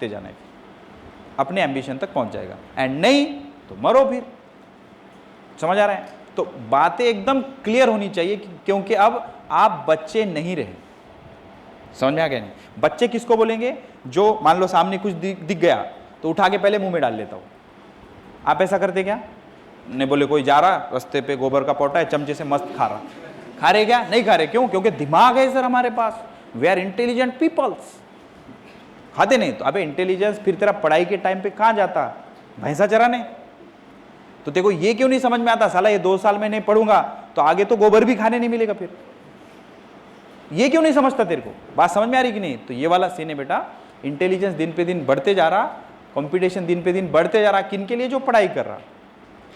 सीखते जाना है, अपने एम्बिशन तक पहुंच जाएगा, एंड नहीं तो मरो फिर। समझ आ रहा है? तो बातें एकदम क्लियर होनी चाहिए क्योंकि अब आप बच्चे नहीं रहे। समझ में आ गया नहीं? बच्चे किसको बोलेंगे? जो मान लो सामने कुछ दिख गया तो उठा के पहले मुंह में डाल लेता हूं। आप ऐसा करते क्या? नहीं बोले कोई जा रहा रास्ते पे गोबर का पोटा है, चमचे से मस्त खा रहा, खा रहे क्या? नहीं खा रहे। क्यों? क्योंकि दिमाग है सर हमारे पास, वी आर इंटेलिजेंट पीपल्स। खाते नहीं तो अबे इंटेलिजेंस फिर तेरा पढ़ाई के टाइम पे कहां जाता? भैंसा चराने। तो देखो ये क्यों नहीं समझ में आता, साला ये 2 साल में नहीं पढ़ूंगा तो आगे तो गोबर भी खाने नहीं मिलेगा फिर। ये क्यों नहीं समझता तेरे को? बात समझ में आ रही कि नहीं? तो ये वाला सीन है बेटा, इंटेलिजेंस दिन पे दिन बढ़ते जा रहा, कंपटीशन दिन पे दिन बढ़ते जा रहा। किन के लिए? जो पढ़ाई कर रहा।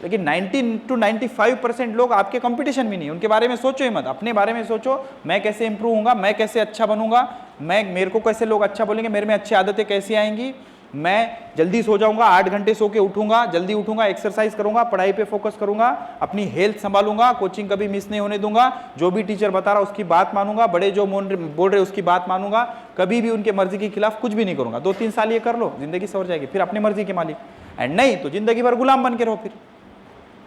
लेकिन 90 to 95% लोग आपके कंपटीशन में नहीं, उनके बारे में सोचो ही मत, अपने बारे में सोचो। मैं कैसे इंप्रूव होऊंगा, मैं कैसे अच्छा बनूंगा, मेरे को कैसे लोग अच्छा बोलेंगे, मेरे में अच्छी आदतें कैसी आएंगी, मैं जल्दी सो जाऊंगा, 8 घंटे सो के उठूंगा, जल्दी उठूंगा, एक्सरसाइज करूंगा, पढ़ाई पे फोकस करूंगा, अपनी हेल्थ संभालूंगा, कोचिंग कभी मिस नहीं होने दूंगा, जो भी टीचर बता रहा उसकी बात मानूंगा, बड़े जो बोल रहे उसकी बात मानूंगा, कभी भी उनके मर्जी के खिलाफ कुछ भी नहीं करूंगा। 2-3 साल ये कर लो, जिंदगी सवर जाएगी, फिर अपनी मर्जी के मालिक। एंड नहीं तो जिंदगी भर गुलाम बन के रहो। फिर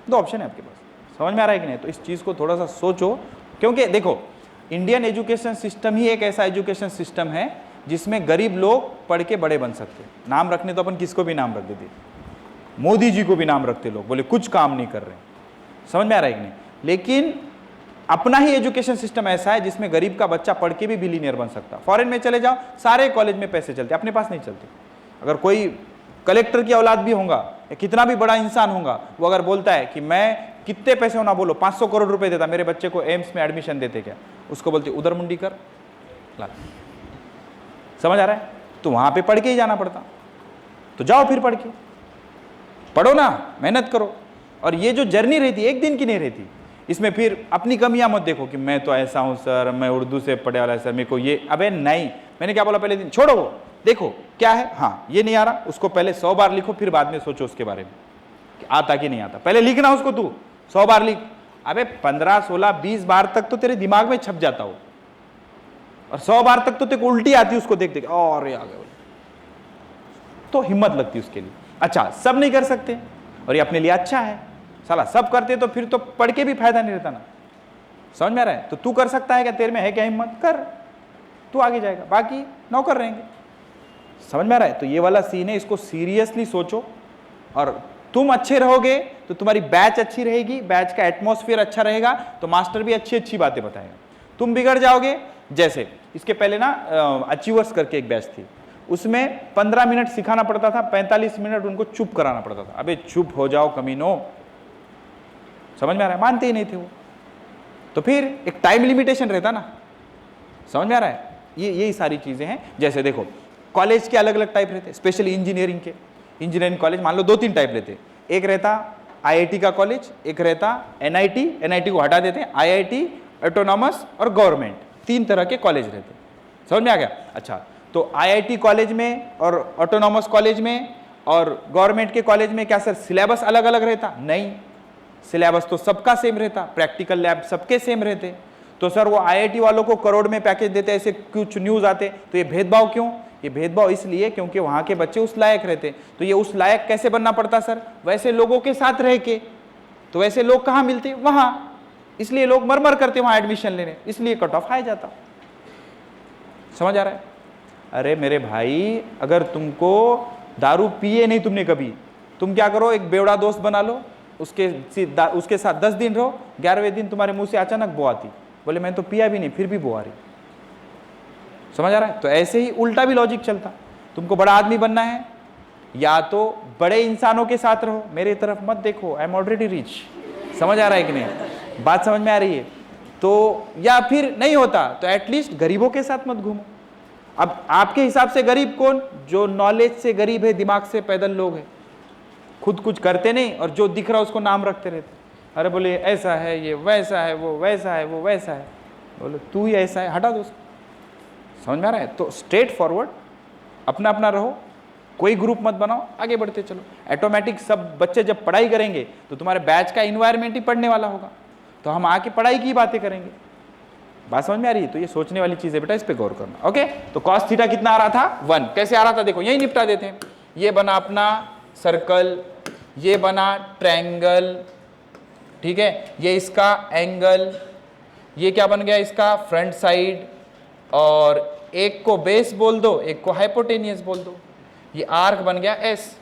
2 ऑप्शन है आपके पास। समझ में आ रहा है कि नहीं? तो इस चीज को थोड़ा सा सोचो, क्योंकि देखो इंडियन एजुकेशन सिस्टम ही एक ऐसा एजुकेशन सिस्टम है जिसमें गरीब लोग पढ़ के बड़े बन सकते। नाम रखने तो अपन किसको भी नाम रख देते, मोदी जी को भी नाम रखते लोग, बोले कुछ काम नहीं कर रहे। समझ में आ रहा है कि नहीं? लेकिन अपना ही एजुकेशन सिस्टम ऐसा है जिसमें गरीब का बच्चा पढ़ के भी बिलीनियर बन सकता। फॉरेन में चले जाओ, सारे कॉलेज में पैसे चलते, अपने पास नहीं चलते। अगर कोई कलेक्टर की औलाद भी होगा, कितना भी बड़ा इंसान होगा, वो अगर बोलता है कि मैं कितने पैसे होना बोलो 500 करोड़ रुपए देता मेरे बच्चे को एम्स में एडमिशन देते, क्या उसको बोलते उधर मुंडी कर। समझ आ रहा है? तो वहां पे पढ़ के ही जाना पड़ता। तो जाओ फिर पढ़ के, पढ़ो ना, मेहनत करो। और ये जो जर्नी रहती एक दिन की नहीं रहती, इसमें फिर अपनी कमियां मत देखो कि मैं तो ऐसा हूं सर, मैं उर्दू से पढ़े वाला सर, मेरे को ये। अबे नहीं, मैंने क्या बोला पहले दिन? छोड़ो वो, देखो क्या है, हाँ ये नहीं आ रहा, उसको पहले 100 बार लिखो, फिर बाद में सोचो उसके बारे में कि आता कि नहीं आता। पहले लिखना उसको, तू 100 बार लिख। अबे 15, 16, 20 बार तक तो तेरे दिमाग में छप जाता हो, और 100 बार तक तो तेरे को उल्टी आती उसको देख देख, और आ गए, तो हिम्मत लगती उसके लिए। अच्छा सब नहीं कर सकते और ये अपने लिए अच्छा है, साला सब करते तो फिर तो पढ़ के भी फायदा नहीं रहता ना। समझ में आ रहा है? तो तू कर सकता है क्या? तेरे में है क्या हिम्मत? कर, तू आगे जाएगा, बाकी नौकर रहेंगे। समझ में आ रहा है? तो ये वाला सीन है, इसको सीरियसली सोचो। और तुम अच्छे रहोगे तो तुम्हारी बैच अच्छी रहेगी, बैच का एटमॉस्फेयर अच्छा रहेगा, तो मास्टर भी अच्छी अच्छी बातें बताएगा। तुम बिगड़ जाओगे, जैसे इसके पहले ना अचीवर्स करके एक बैच थी, उसमें 15 मिनट सिखाना पड़ता था, 45 मिनट उनको चुप कराना पड़ता था। अबे चुप हो जाओ कमीनो। समझ में आ रहा है? मानते ही नहीं थे वो। तो फिर एक टाइम लिमिटेशन रहता ना। समझ में आ रहा है? यही सारी चीजें हैं। जैसे देखो कॉलेज के अलग अलग टाइप रहते, स्पेशली इंजीनियरिंग के। इंजीनियरिंग कॉलेज मान लो 2-3 टाइप रहते। एक रहता आईआईटी का कॉलेज, एक रहता एनआईटी, एनआईटी को हटा देते हैं, आईआईटी, ऑटोनॉमस और गवर्नमेंट, 3 तरह के कॉलेज रहते। समझ में आ गया? अच्छा, तो आईआईटी कॉलेज में और ऑटोनॉमस कॉलेज में और गवर्नमेंट के कॉलेज में क्या सर सिलेबस अलग अलग रहता? नहीं, सिलेबस तो सबका सेम रहता, प्रैक्टिकल लैब सबके सेम रहते। तो सर वो आईआईटी वालों को करोड़ में पैकेज देते, ऐसे कुछ न्यूज आते। तो ये भेदभाव क्यों? ये भेदभाव इसलिए क्योंकि वहां के बच्चे उस लायक रहते। तो ये उस लायक कैसे बनना पड़ता सर? वैसे लोगों के साथ रह के। तो वैसे लोग कहाँ मिलते? वहां। इसलिए लोग मरमर करते वहां एडमिशन लेने, इसलिए कट ऑफ हाई जाता। समझ आ रहा है? अरे मेरे भाई, अगर तुमको दारू पिए नहीं तुमने कभी, तुम क्या करो, एक बेवड़ा दोस्त बना लो, उसके साथ 10 दिन रहो, 11वें दिन तुम्हारे मुंह से अचानक बो आती, बोले मैं तो पिया भी नहीं फिर भी बो आ रही। समझ आ रहा है? तो ऐसे ही उल्टा भी लॉजिक चलता। तुमको बड़ा आदमी बनना है, या तो बड़े इंसानों के साथ रहो, मेरे तरफ मत देखो, आई एम ऑलरेडी रिच। समझ आ रहा है कि नहीं? बात समझ में आ रही है? तो या फिर नहीं होता तो एटलीस्ट गरीबों के साथ मत घूमो। अब आपके हिसाब से गरीब कौन? जो नॉलेज से गरीब है, दिमाग से पैदल लोग हैं, खुद कुछ करते नहीं और जो दिख रहा उसको नाम रखते रहते। अरे बोले ऐसा है, ये वैसा है, वो वैसा है, वो वैसा है, बोले तू ही ऐसा है, हटा दो उसको। समझ में आ रहा है? तो स्ट्रेट फॉरवर्ड अपना अपना रहो, कोई ग्रुप मत बनाओ, आगे बढ़ते चलो। ऑटोमेटिक सब बच्चे जब पढ़ाई करेंगे तो तुम्हारे बैच का इन्वायरमेंट ही पढ़ने वाला होगा, तो हम आके पढ़ाई की बातें करेंगे। बात समझ में आ रही है? तो ये सोचने वाली चीज है बेटा, इस पे गौर करना। ओके, तो cos थीटा कितना आ रहा था 1। कैसे आ रहा था देखो, यही निपटा देते हैं। ये बना अपना सर्कल, ये बना ट्रायंगल, ठीक है, ये इसका एंगल, ये क्या बन गया इसका फ्रंट साइड, और एक को बेस बोल दो, एक को हाइपोटेनियस बोल दो, ये आर्क बन गया एस।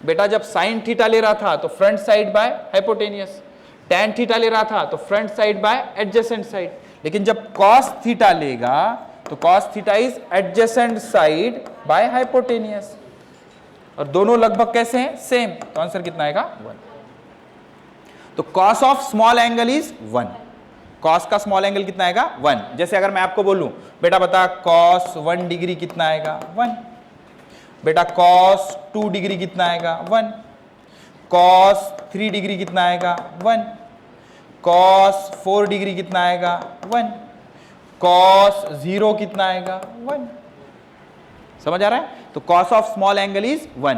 बेटा जब साइन थीटा ले रहा था तो front side by hypotenuse, tan theta ले रहा था तो front side by adjacent side, लेकिन जब कॉस थीटा लेगा तो cos theta is adjacent side by hypotenuse, और दोनों लगभग कैसे हैं? सेम। तो आंसर कितना आएगा 1। तो cos of small angle is 1। Cos का स्मॉल एंगल कितना आएगा 1। जैसे अगर मैं आपको बोलूं बेटा बता कॉस 1 डिग्री कितना आएगा 1, बेटा कॉस 2 डिग्री कितना आएगा 1, कॉस 3 डिग्री कितना आएगा 1, कॉस 4 डिग्री कितना आएगा 1, कॉस 0 कितना आएगा 1। समझ आ रहा है? तो cos of small angle is 1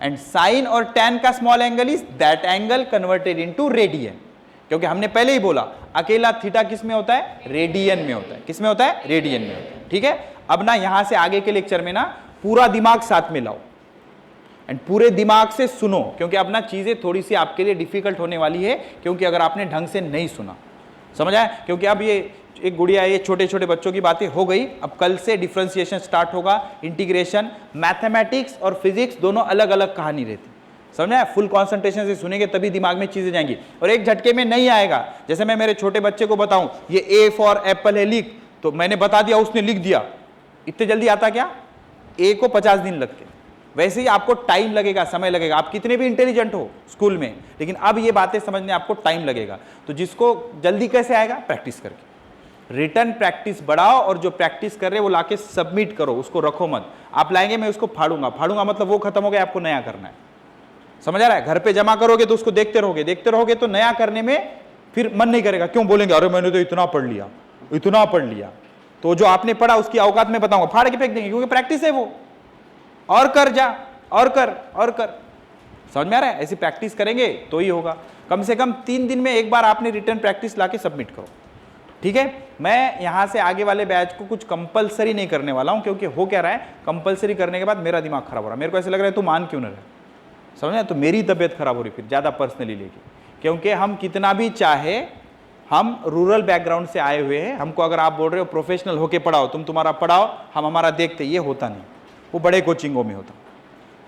and sine और टैन का small angle is that angle converted into radian, क्योंकि हमने पहले ही बोला अकेला थीटा किस में होता है? रेडियन में होता है। किस में होता है? रेडियन में होता है। ठीक है, अब ना यहां से आगे के लेक्चर में ना पूरा दिमाग साथ में लाओ एंड पूरे दिमाग से सुनो, क्योंकि अब ना चीजें थोड़ी सी आपके लिए डिफिकल्ट होने वाली है, क्योंकि अगर आपने ढंग से नहीं सुना। समझ आया? क्योंकि अब ये एक गुड़िया, ये छोटे छोटे बच्चों की बातें हो गई, अब कल से डिफरेंशिएशन स्टार्ट होगा, इंटीग्रेशन, मैथमेटिक्स और फिजिक्स दोनों अलग अलग कहानी रहती। समझा? फुल कंसंट्रेशन से सुनेंगे तभी दिमाग में चीजें जाएंगी, और एक झटके में नहीं आएगा। जैसे मैं मेरे छोटे बच्चे को बताऊं ये ए फॉर एप्पल है लिख, तो मैंने बता दिया, उसने लिख दिया, इतने जल्दी आता क्या? ए को 50 दिन लगते। वैसे ही आपको टाइम लगेगा, समय लगेगा, आप कितने भी इंटेलिजेंट हो स्कूल में, लेकिन अब ये बातें समझने आपको टाइम लगेगा। तो जिसको जल्दी कैसे आएगा? प्रैक्टिस करके। रिटर्न प्रैक्टिस बढ़ाओ, और जो प्रैक्टिस कर रहे वो लाके सबमिट करो, उसको रखो मत। आप लाएंगे मैं उसको फाड़ूंगा, फाड़ूंगा मतलब वो खत्म हो गया, आपको नया करना है। समझ आ रहा है? घर पे जमा करोगे तो उसको देखते रहोगे, देखते रहोगे तो नया करने में फिर मन नहीं करेगा। क्यों? बोलेंगे अरे मैंने तो इतना पढ़ लिया, इतना पढ़ लिया। तो जो आपने पढ़ा उसकी औकात में बताऊंगा, फाड़ के फेंक देंगे, क्योंकि प्रैक्टिस है वो। और कर जा, और कर, और कर। समझ में आ रहा है? ऐसी प्रैक्टिस करेंगे तो ही होगा। कम से कम 3 दिन में एक बार आपने रिटर्न प्रैक्टिस लाके सबमिट करो। ठीक है, मैं यहां से आगे वाले बैच को कुछ कंपलसरी नहीं करने वाला हूं, क्योंकि हो क्या रहा है, कंपलसरी करने के बाद मेरा दिमाग खराब हो रहा है। मेरे को ऐसे लग रहा है तू मान क्यों ना रहा, समझ में? तो मेरी तबीयत खराब हो रही फिर ज्यादा पर्सनली लेके, क्योंकि हम कितना भी चाहे, हम रूरल बैकग्राउंड से आए हुए हैं। हमको अगर आप बोल रहे हो प्रोफेशनल होके पढ़ाओ, तुम तुम्हारा पढ़ाओ, हम हमारा देखते, ये होता नहीं। वो बड़े कोचिंगों में होता।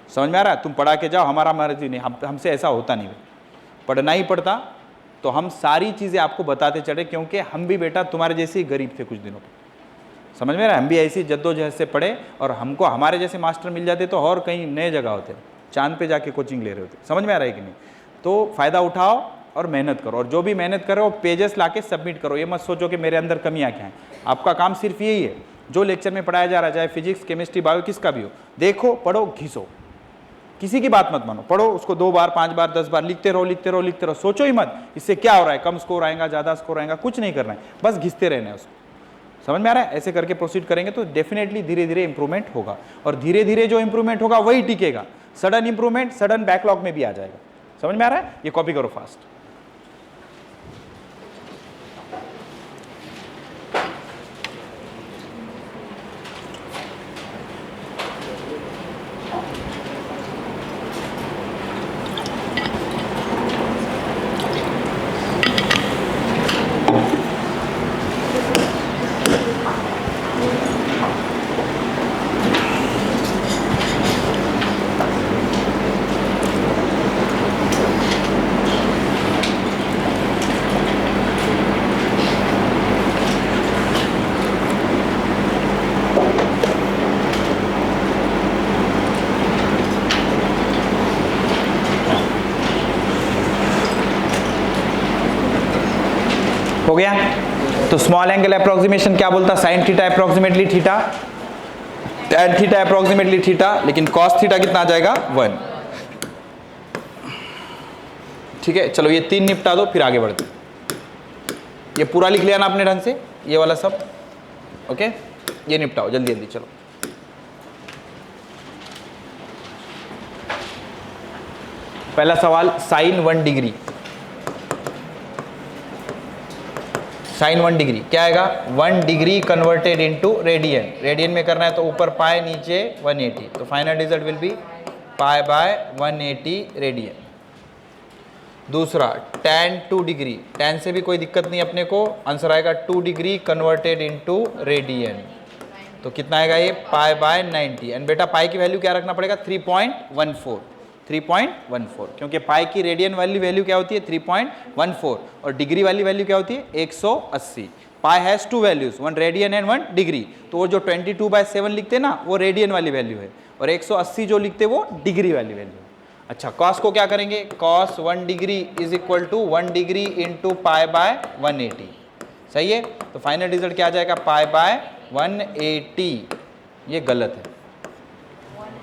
समझ में आ रहा है? तुम पढ़ा के जाओ, हमारा मर्जी नहीं, हमसे ऐसा होता नहीं। पढ़ना ही पड़ता तो हम सारी चीज़ें आपको बताते चले, क्योंकि हम भी बेटा तुम्हारे जैसे ही गरीब थे कुछ दिनों पर। समझ में आ रहा है? हम भी ऐसी जद्दोजहद से पढ़े, और हमको हमारे जैसे मास्टर मिल जाते तो और कहीं नए जगह होते, चांद पे जाके कोचिंग ले रहे होते। समझ में आ रहा है कि नहीं? तो फ़ायदा उठाओ और मेहनत करो, और जो भी मेहनत करो पेजेस लाके सबमिट करो। ये मत सोचो कि मेरे अंदर कमियां क्या हैं। आपका काम सिर्फ यही है, जो लेक्चर में पढ़ाया जा रहा है, चाहे फिजिक्स, केमिस्ट्री, बायो, किसका भी हो, देखो, पढ़ो, घिसो, किसी की बात मत मानो, पढ़ो उसको 2 बार, 5 बार, 10 बार, लिखते रहो, लिखते रहो, लिखते रहो। सोचो ही मत इससे क्या हो रहा है, कम स्कोर आएगा, ज़्यादा स्कोर आएगा, कुछ नहीं करना है, बस घिसते रहना है उसको। समझ में आ रहा है? ऐसे करके प्रोसीड करेंगे तो डेफिनेटली धीरे धीरे इंप्रूवमेंट होगा, और धीरे धीरे जो इंप्रूवमेंट होगा वही टिकेगा। सडन इंप्रूवमेंट सडन बैकलॉग में भी आ जाएगा। समझ में आ रहा है? ये कॉपी करो फास्ट। हो गया? तो स्मॉल एंगल अप्रोक्सीमेशन क्या बोलता? Sine theta approximately theta, tan theta approximately theta, लेकिन कॉस थीटा कितना आ जाएगा 1। ठीक है, चलो ये 3 निपटा दो, फिर आगे बढ़ते। ये पूरा लिख लिया ना आपने ढंग से, ये वाला सब? ओके, ये निपटाओ जल्दी जल्दी। चलो पहला सवाल, साइन 1 डिग्री। साइन 1 डिग्री क्या आएगा 1 degree converted into radian, radian में करना है तो ऊपर पाई नीचे 180, तो final result will be pi by 180 radian. दूसरा tan 2 डिग्री, tan से भी कोई दिक्कत नहीं अपने को, आंसर आएगा 2 डिग्री कन्वर्टेड इनटू रेडियन, तो कितना आएगा ये पाई बाय 90। एंड बेटा पाई की वैल्यू क्या रखना पड़ेगा 3.14, 3.14 क्योंकि पाई की रेडियन वाली वैल्यू क्या होती है 3.14 और डिग्री वाली वैल्यू क्या होती है 180। Pi has two values, 1 radian and 1 degree, तो वो जो 22/7 लिखते हैं ना वो रेडियन वाली वैल्यू है और 180 जो लिखते वो डिग्री वाली वैल्यू है। अच्छा कॉस को क्या करेंगे, cos 1 degree is equal to 1 degree into pi by 180, सही है। तो फाइनल रिजल्ट क्या आ जाएगा पाई बाय 180, ये गलत है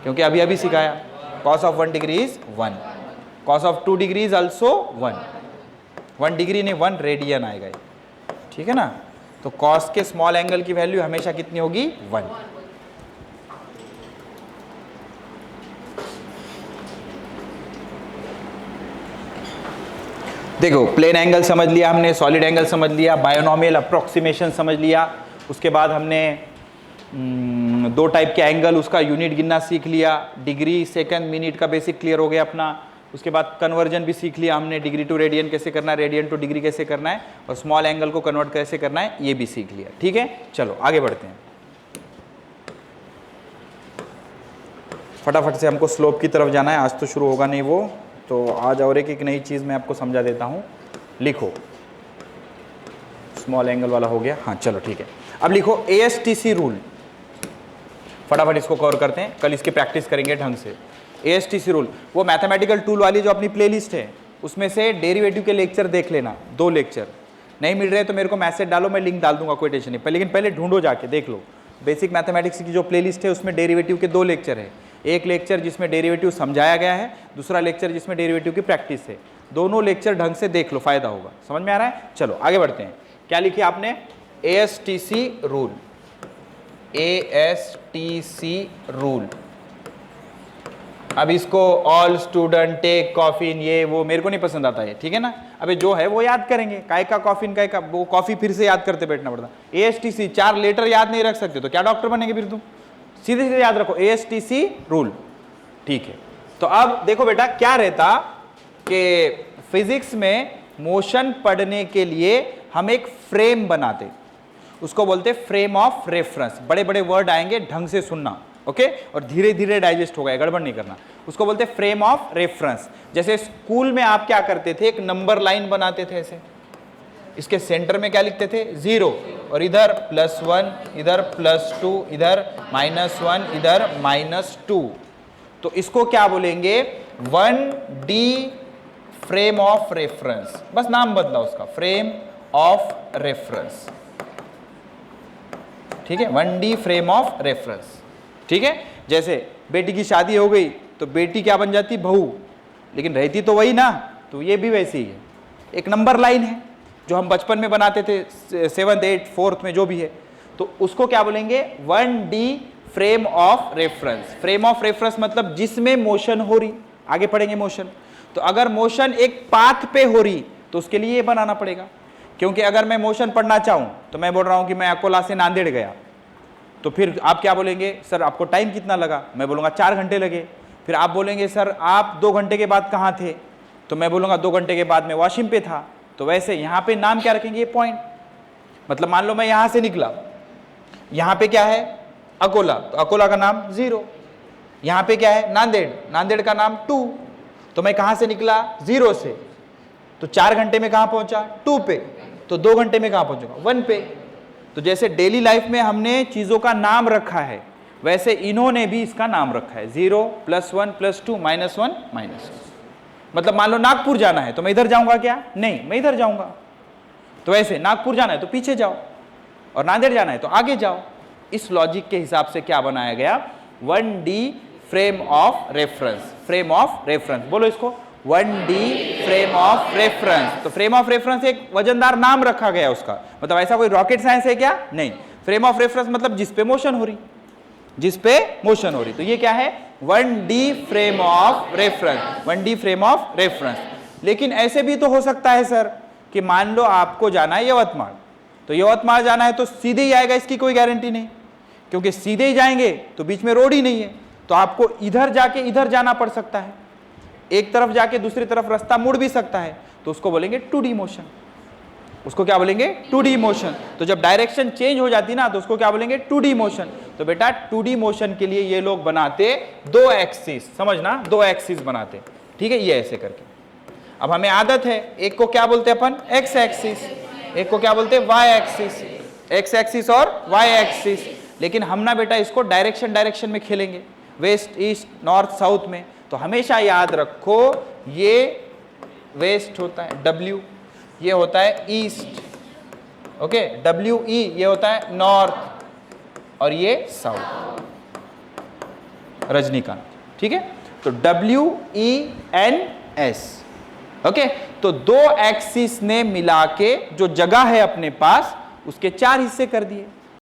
क्योंकि अभी अभी सिखाया cos of 1 degree is 1, cos of 2 degree is also 1, 1 degree ने 1 रेडियन आएगा ये, ठीक है ना। तो cos के स्मॉल एंगल की वैल्यू हमेशा कितनी होगी 1। देखो प्लेन एंगल समझ लिया हमने, सॉलिड एंगल समझ लिया, बायोनॉमियल अप्रोक्सीमेशन समझ लिया, उसके बाद हमने दो टाइप के एंगल उसका यूनिट गिनना सीख लिया, डिग्री सेकंड मिनट का बेसिक क्लियर हो गया अपना। उसके बाद कन्वर्जन भी सीख लिया हमने, डिग्री टू रेडियन कैसे करना है, रेडियन टू डिग्री कैसे करना है और स्मॉल एंगल को कन्वर्ट कैसे करना है ये भी सीख लिया, ठीक है। चलो आगे बढ़ते हैं, फटाफट से हमको स्लोप की तरफ जाना है, आज तो शुरू होगा नहीं वो, तो आज और एक नई चीज़ मैं आपको समझा देता हूँ। लिखो, स्मॉल एंगल वाला हो गया, हाँ चलो ठीक है। अब लिखो ASTC रूल, फटाफट इसको कवर करते हैं, कल इसकी प्रैक्टिस करेंगे ढंग से। ASTC रूल वो मैथमेटिकल टूल वाली जो अपनी प्लेलिस्ट है उसमें से डेरिवेटिव के लेक्चर देख लेना, 2 लेक्चर नहीं मिल रहे तो मेरे को मैसेज डालो, मैं लिंक डाल दूंगा, कोई टेंशन नहीं, लेकिन पहले ढूंढो जाके देख लो। बेसिक मैथमेटिक्स की जो प्लेलिस्ट है उसमें डेरिवेटिव के 2 लेक्चर है, एक लेक्चर जिसमें डेरिवेटिव समझाया गया है, दूसरा लेक्चर जिसमें डेरिवेटिव की प्रैक्टिस है। दोनों लेक्चर ढंग से देख लो, फायदा होगा, समझ में आ रहा है। चलो आगे बढ़ते हैं, क्या लिखिए आपने ASTC रूल, ASTC रूल। अब इसको ऑल स्टूडेंट टेक कॉफिन, ये वो मेरे को नहीं पसंद आता है, ठीक है ना। अबे जो है वो याद करेंगे, काय का कॉफिन, काय का वो कॉफी फिर से याद करते बैठना पड़ता। ASTC 4 लेटर याद नहीं रख सकते तो क्या डॉक्टर बनेंगे फिर तुम, सीधे सीधे याद रखो ASTC रूल, ठीक है। तो अब देखो बेटा क्या रहता कि फिजिक्स में मोशन पढ़ने के लिए हम एक फ्रेम बनाते, उसको बोलते फ्रेम ऑफ रेफरेंस। बड़े बड़े वर्ड आएंगे, ढंग से सुनना, ओके, और धीरे धीरे डाइजेस्ट होगा, गड़बड़ नहीं करना। उसको बोलते फ्रेम ऑफ रेफरेंस। जैसे स्कूल में आप क्या करते थे, एक नंबर लाइन बनाते थे ऐसे, इसके सेंटर में क्या लिखते थे 0 और इधर +1, इधर +2, इधर -1, इधर -2। तो इसको क्या बोलेंगे 1D फ्रेम ऑफ रेफरेंस, बस नाम बदला उसका, फ्रेम ऑफ रेफरेंस, ठीक है, 1D फ्रेम ऑफ रेफरेंस, ठीक है। जैसे बेटी की शादी हो गई तो बेटी क्या बन जाती बहू, लेकिन रहती तो वही ना, तो ये भी वैसे ही है, एक नंबर लाइन है जो हम बचपन में बनाते थे 7th 8th 4th में जो भी है, तो उसको क्या बोलेंगे 1D frame of reference. Frame of reference मतलब जिसमें मोशन हो रही, आगे पढ़ेंगे मोशन, तो अगर मोशन एक पाथ पे हो रही तो उसके लिए ये बनाना पड़ेगा, क्योंकि अगर मैं मोशन पढ़ना चाहूं तो मैं बोल रहा हूं कि मैं अकोला से नांदेड़ गया, तो फिर आप क्या बोलेंगे सर आपको टाइम कितना लगा, मैं बोलूँगा 4 घंटे लगे। फिर आप बोलेंगे सर आप 2 घंटे के बाद कहाँ थे, तो मैं बोलूँगा 2 घंटे के बाद मैं वाशिंग पे था। तो वैसे यहाँ पे नाम क्या रखेंगे, ये पॉइंट, मतलब मान लो मैं यहाँ से निकला, यहाँ पे क्या है अकोला, तो अकोला का नाम 0, यहाँ पे क्या है नांदेड़, नांदेड़ का नाम 2, तो मैं कहाँ से निकला 0 से, तो 4 घंटे में कहाँ पहुँचा 2 पे, तो 2 घंटे में कहाँ पहुँचूंगा 1 पे। तो जैसे डेली लाइफ में हमने चीज़ों का नाम रखा है, वैसे इन्होंने भी इसका नाम रखा है 0 +1 +2 -1 -1। मतलब मान लो नागपुर जाना है तो मैं इधर जाऊंगा क्या, नहीं मैं इधर जाऊंगा, तो वैसे नागपुर जाना है तो पीछे जाओ और नांदेड़ जाना है तो आगे जाओ। इस लॉजिक के हिसाब से क्या बनाया गया 1D frame of reference, frame of reference, बोलो इसको 1D फ्रेम ऑफ रेफरेंस। तो फ्रेम ऑफ रेफरेंस एक वजनदार नाम रखा गया उसका, मतलब ऐसा कोई रॉकेट साइंस है क्या, नहीं। फ्रेम ऑफ रेफरेंस मतलब जिस पे मोशन हो रही, जिस पे मोशन हो रही, तो ये क्या है 1D frame of reference, 1D frame of reference. लेकिन ऐसे भी तो हो सकता है सर कि मान लो आपको जाना है यवतमाल, तो यवतमाल जाना है तो सीधे ही आएगा, इसकी कोई गारंटी नहीं, क्योंकि सीधे ही जाएंगे तो बीच में रोड ही नहीं है, तो आपको इधर जाके इधर जाना पड़ सकता है, एक तरफ जाके दूसरी तरफ रास्ता मुड़ भी सकता है, तो उसको बोलेंगे 2D मोशन। उसको क्या बोलेंगे? 2D motion. तो जब डायरेक्शन चेंज हो जाती ना तो उसको क्या बोलेंगे? 2D motion. तो बेटा 2D मोशन के लिए ये लोग बनाते 2 एक्सिस, समझना, 2 एक्सिस बनाते, ठीक है, ये ऐसे करके। अब हमें आदत है, एक को क्या बोलते हैं अपन? एक्स एक्सिस, एक को क्या बोलते हैं? वाई एक्सिस, एक्स एक्सिस और वाई एक्सिस। लेकिन हम ना बेटा इसको डायरेक्शन में खेलेंगे, वेस्ट ईस्ट नॉर्थ साउथ में। तो हमेशा याद रखो ये वेस्ट होता है W, ये होता है ईस्ट, ओके, WE ये होता है नॉर्थ और ये साउथ, रजनीकांत, ठीक है। तो WENS, ओके। तो 2 एक्सिस ने मिला के जो जगह है अपने पास उसके 4 हिस्से कर दिए।